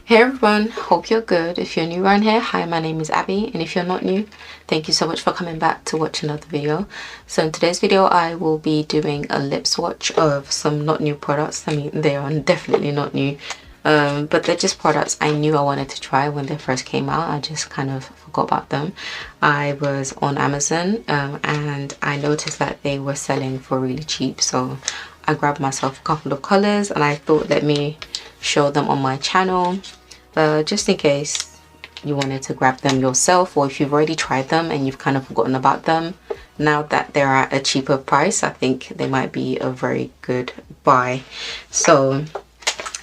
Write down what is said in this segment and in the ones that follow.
Hey everyone, hope you're good. If you're new around here, hi, my name is Abby, and if you're not new, thank you so much for coming back to watch another video. So in today's video, I will be doing a lip swatch of some not new products. I mean, they are definitely not new, but they're just products I knew I wanted to try when they first came out. I just kind of forgot about them. I was on Amazon and I noticed that they were selling for really cheap, so I grabbed myself a couple of colors and I thought, let me show them on my channel. Just in case you wanted to grab them yourself, or if you've already tried them and you've kind of forgotten about them, now that they're at a cheaper price, I think they might be a very good buy. So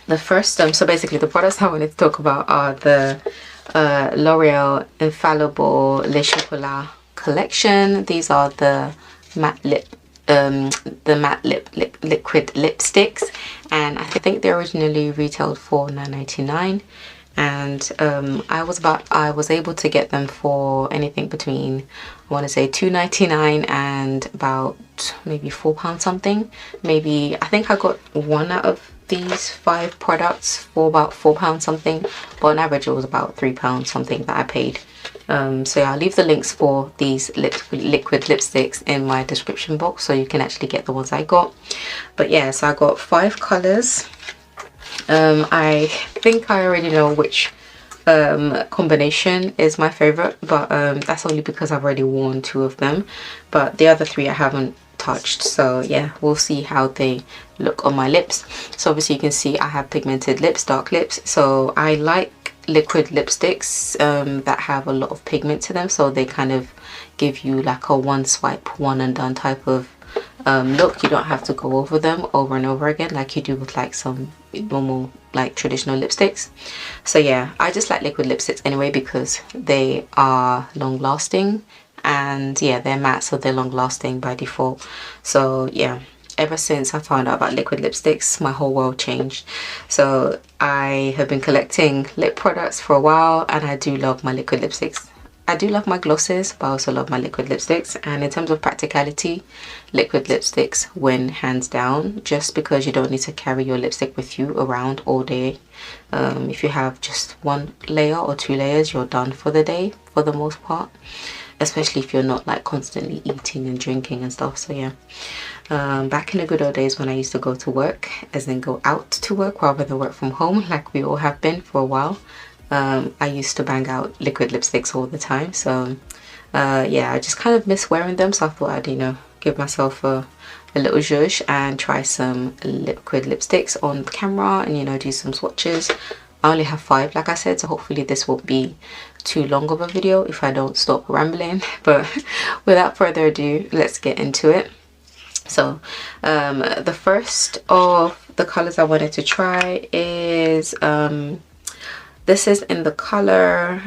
the first so basically the products I wanted to talk about are the L'Oreal Infallible Le Chocola collection. These are the matte liquid lipsticks, and I think they originally retailed for £9.99. And I was able to get them for anything between, I want to say £2.99 and about maybe £4 something. Maybe, I think I got one out of these 5 products for about £4 something, but on average it was about £3 something that I paid. So yeah, I'll leave the links for these liquid lipsticks in my description box so you can actually get the ones I got. But yeah, so I got 5 colors. I think I already know which combination is my favorite, but that's only because I've already worn 2 of them, but the other 3 I haven't touched. So yeah, we'll see how they look on my lips. So obviously you can see I have pigmented lips, dark lips, so I like liquid lipsticks that have a lot of pigment to them, so they kind of give you like a one swipe, one and done type of look. You don't have to go over them over and over again like you do with like some normal like traditional lipsticks. So yeah, I just like liquid lipsticks anyway because they are long lasting, and yeah, they're matte, so they're long lasting by default. So yeah, ever since I found out about liquid lipsticks, my whole world changed. So I have been collecting lip products for a while, and I do love my liquid lipsticks. I do love my glosses, but I also love my liquid lipsticks. And in terms of practicality, liquid lipsticks win hands down, just because you don't need to carry your lipstick with you around all day. If you have just 1 layer or 2 layers, you're done for the day for the most part, especially if you're not like constantly eating and drinking and stuff. So yeah, back in the good old days when I used to go to work, as in go out to work rather than work from home like we all have been for a while, I used to bang out liquid lipsticks all the time. So yeah, I just kind of miss wearing them, so I thought I'd, you know, give myself a little zhuzh and try some liquid lipsticks on camera and, you know, do some swatches. I only have 5, like I said, so hopefully this won't be too long of a video if I don't stop rambling. But without further ado, let's get into it. So the first of the colors I wanted to try is this is in the color,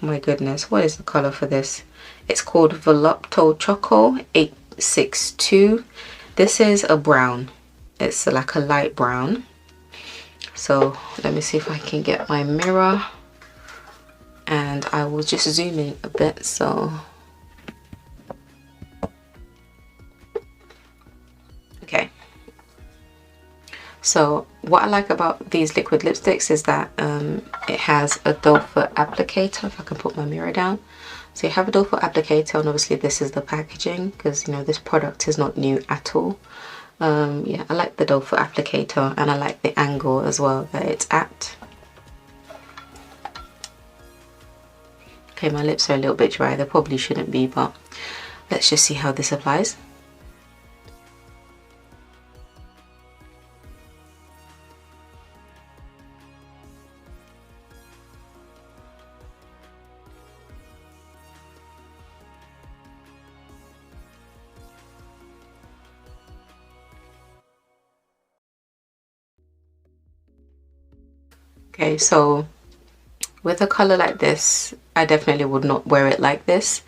my goodness, what is the color for this? It's called Voluptuous Choco 862. This is a brown. It's like a light brown. So let me see if I can get my mirror, and I will just zoom in a bit. So okay. So what I like about these liquid lipsticks is that it has a doe foot applicator. If I can put my mirror down. So you have a doe foot applicator, and obviously this is the packaging because, you know, this product is not new at all. Yeah, I like the doe foot applicator, and I like the angle as well that it's at. Okay, my lips are a little bit dry. They probably shouldn't be, but let's just see how this applies. Okay, so with a color like this, I definitely would not wear it like this.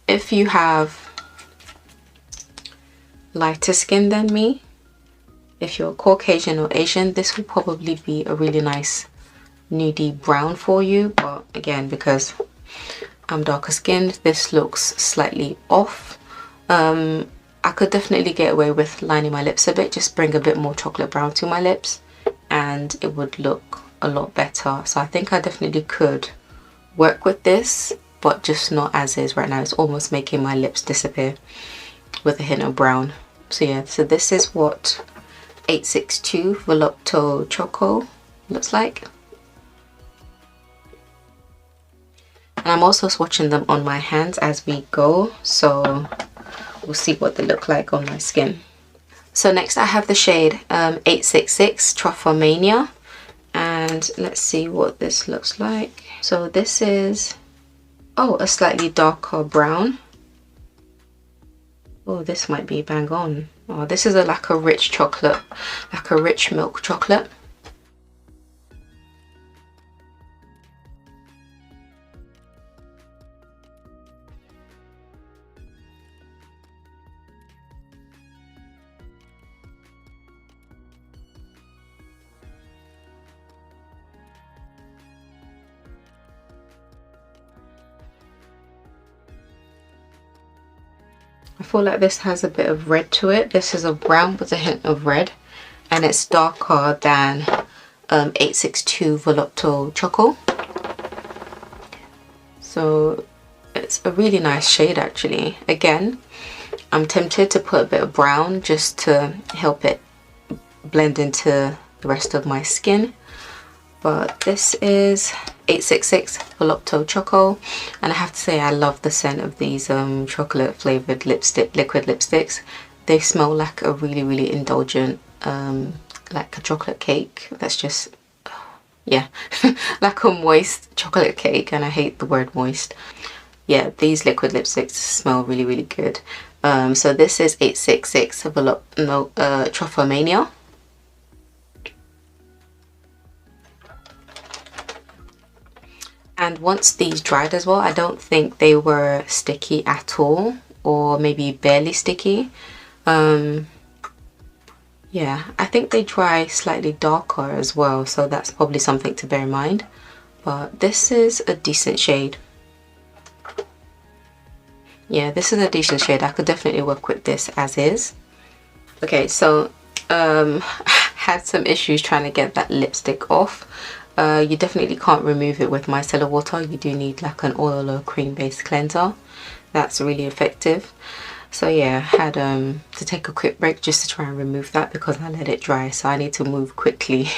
If you have lighter skin than me, if you're Caucasian or Asian, this will probably be a really nice nudie brown for you. But again, because I'm darker skinned, this looks slightly off. I could definitely get away with lining my lips a bit, just bring a bit more chocolate brown to my lips and it would look a lot better. So I think I definitely could work with this, but just not as is right now. It's almost making my lips disappear with a hint of brown. So yeah, so this is what 862 Voluptuous Choco looks like. And I'm also swatching them on my hands as we go, so we'll see what they look like on my skin. So next I have the shade 866 Truffa Mania, and let's see what this looks like. So this is, oh, a slightly darker brown. Oh, this might be bang on. Oh, this is like a rich chocolate, like a rich milk chocolate. I feel like this has a bit of red to it. This is a brown with a hint of red, and it's darker than 862 Voluptuous Choco. So it's a really nice shade actually. Again, I'm tempted to put a bit of brown just to help it blend into the rest of my skin. But this is 866 Voluptuous Choco, and I have to say I love the scent of these chocolate flavored liquid lipsticks. They smell like a really indulgent, like a chocolate cake that's just, yeah, like a moist chocolate cake, and I hate the word moist. Yeah, these liquid lipsticks smell really good. So this is 866 Truffle Mania. And once these dried as well, I don't think they were sticky at all, or maybe barely sticky. Yeah, I think they dry slightly darker as well, so that's probably something to bear in mind. But this is a decent shade. Yeah, this is a decent shade. I could definitely work with this as is. Okay, so had some issues trying to get that lipstick off. You definitely can't remove it with micellar water. You do need like an oil or cream based cleanser. That's really effective. So yeah, I had to take a quick break just to try and remove that because I let it dry, so I need to move quickly.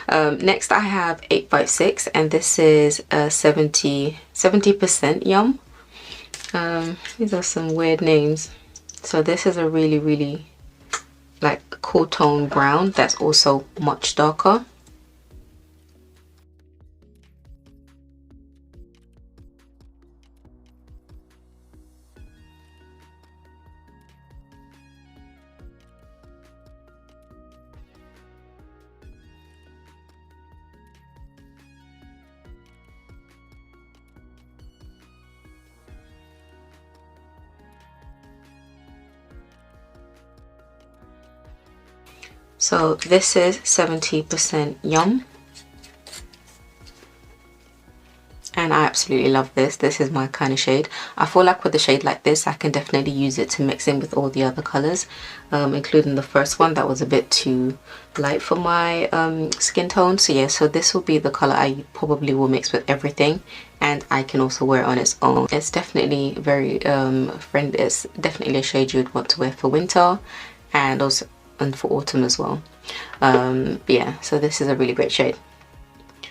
Next I have 856, and this is 70% Yum. These are some weird names. So this is a really like cool tone brown that's also much darker. So this is 70% Yum, and I absolutely love this. This is my kind of shade. I feel like with a shade like this I can definitely use it to mix in with all the other colors, including the first one that was a bit too light for my skin tone. So yeah, so this will be the color I probably will mix with everything, and I can also wear it on its own. It's definitely very friendly. It's definitely a shade you would want to wear for winter and also for autumn as well. But yeah, so this is a really great shade.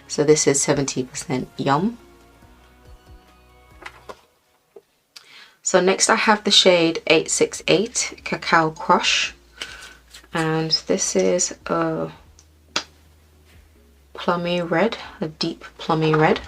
So this is 70% Yum. So next I have the shade 868 Cacao Crush, and this is a plummy red, a deep plummy red.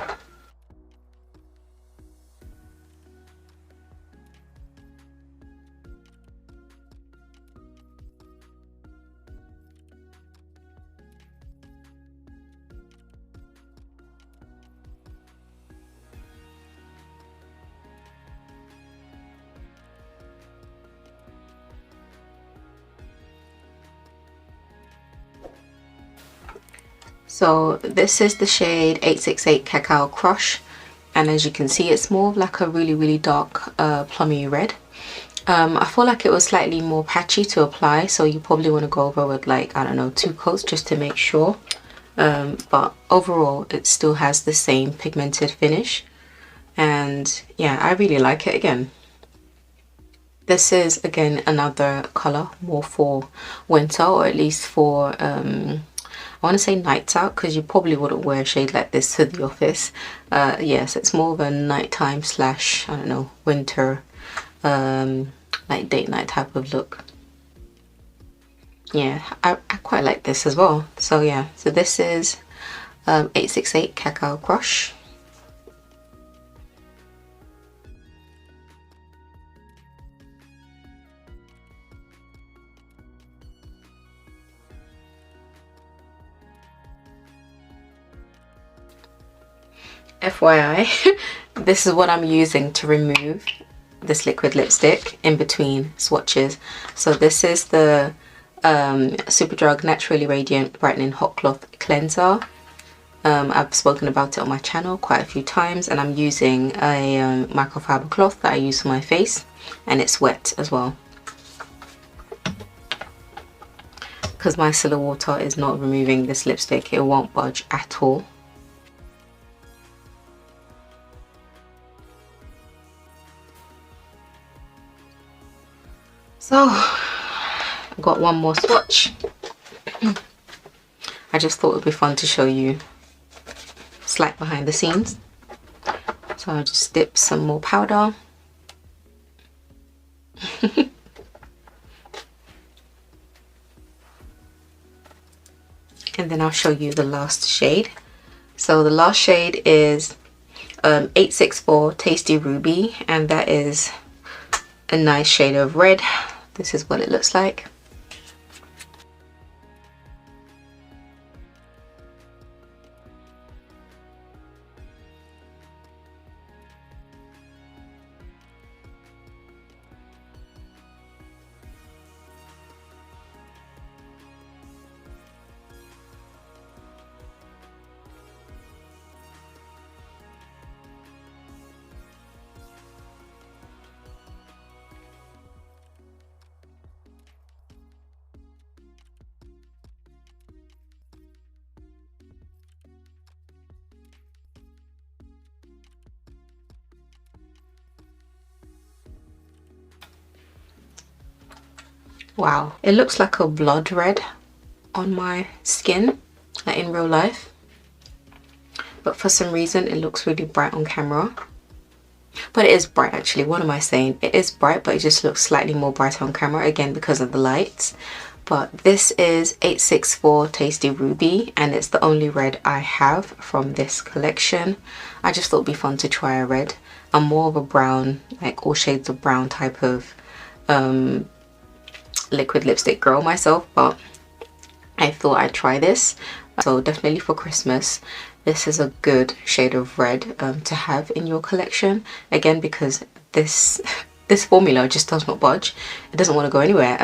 So this is the shade 868 Cacao Crush, and as you can see it's more of like a really dark plummy red. I feel like it was slightly more patchy to apply, so you probably want to go over with like, I don't know, 2 coats just to make sure. But overall it still has the same pigmented finish, and yeah, I really like it. Again, this is again another color more for winter, or at least for I want to say nights out, because you probably wouldn't wear a shade like this to the office. Yes, it's more of a nighttime slash, I don't know, winter like date night type of look. Yeah, I quite like this as well. So yeah, so this is 868 Cacao Crush. FYI, this is what I'm using to remove this liquid lipstick in between swatches. So this is the Superdrug Naturally Radiant Brightening Hot Cloth Cleanser. I've spoken about it on my channel quite a few times, and I'm using a microfiber cloth that I use for my face, and it's wet as well, because my micellar water is not removing this lipstick. It won't budge at all. So I've got one more swatch. I just thought it would be fun to show you slight behind the scenes. So I'll just dip some more powder. And then I'll show you the last shade. So the last shade is 864 Tasty Ruby, and that is a nice shade of red. This is what it looks like. Wow, it looks like a blood red on my skin, like in real life, but for some reason it looks really bright on camera. But it is bright actually. What am I saying? It is bright, but it just looks slightly more bright on camera, again because of the lights. But this is 864 Tasty Ruby, and it's the only red I have from this collection. I just thought it'd be fun to try a red. I'm more of a brown, like all shades of brown type of liquid lipstick girl myself, but I thought I'd try this. So definitely for Christmas, this is a good shade of red to have in your collection, again because this formula just does not budge. It doesn't want to go anywhere.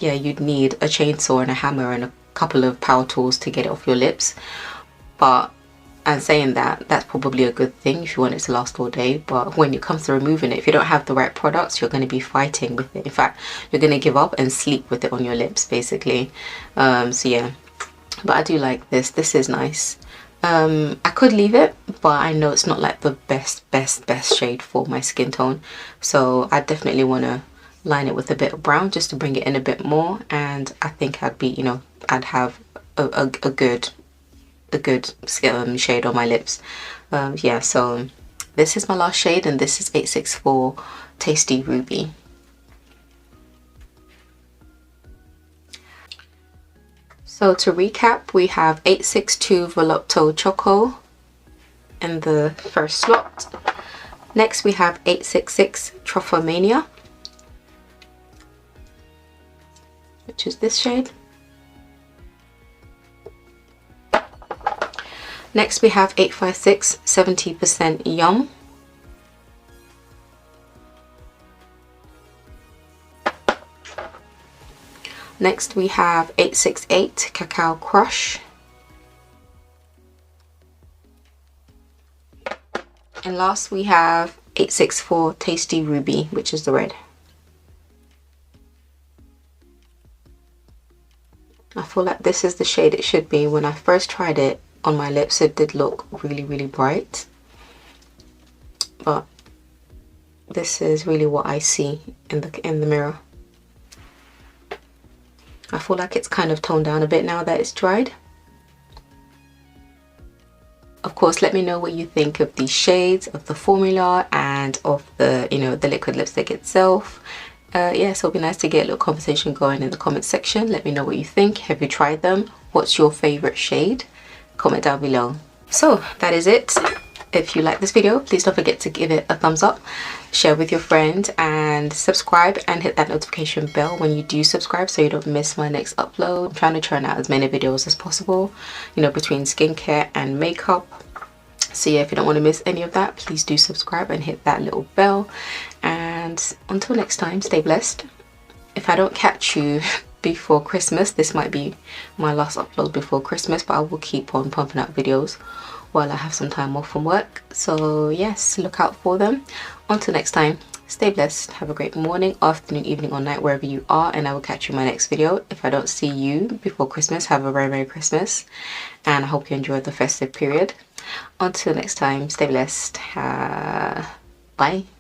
Yeah, you'd need a chainsaw and a hammer and a couple of power tools to get it off your lips. But and saying that, that's probably a good thing if you want it to last all day. But when it comes to removing it, if you don't have the right products, you're going to be fighting with it. In fact, you're going to give up and sleep with it on your lips basically. So yeah, but I do like this. This is nice. I could leave it, but I know it's not like the best shade for my skin tone, so I definitely want to line it with a bit of brown just to bring it in a bit more, and I think I'd be, you know, I'd have a good shade on my lips. Yeah, so this is my last shade, and this is 864 Tasty Ruby. So to recap, we have 862 Voluptuous Choco in the first slot. Next we have 866 Truffa Mania, which is this shade. Next we have 856 70% Yum. Next we have 868 Cacao Crush. And last we have 864 Tasty Ruby, which is the red. I feel like this is the shade it should be. When I first tried it on my lips, it did look really, really bright. But this is really what I see in the mirror. I feel like it's kind of toned down a bit now that it's dried. Of course, let me know what you think of these shades, of the formula, and of the, you know, the liquid lipstick itself. Yeah, so it'll be nice to get a little conversation going in the comment section. Let me know what you think. Have you tried them? What's your favorite shade? Comment down below. So that is it. If you like this video, please don't forget to give it a thumbs up, share with your friend, and subscribe, and hit that notification bell when you do subscribe so you don't miss my next upload. I'm trying to churn out as many videos as possible, you know, between skincare and makeup. So yeah, if you don't want to miss any of that, please do subscribe and hit that little bell. And until next time, stay blessed. If I don't catch you before Christmas, this might be my last upload before Christmas, but I will keep on pumping out videos while I have some time off from work. So yes, look out for them. Until next time, stay blessed. Have a great morning, afternoon, evening, or night, wherever you are, and I will catch you in my next video. If I don't see you before Christmas, have a very Merry Christmas, and I hope you enjoyed the festive period. Until next time, stay blessed. Bye.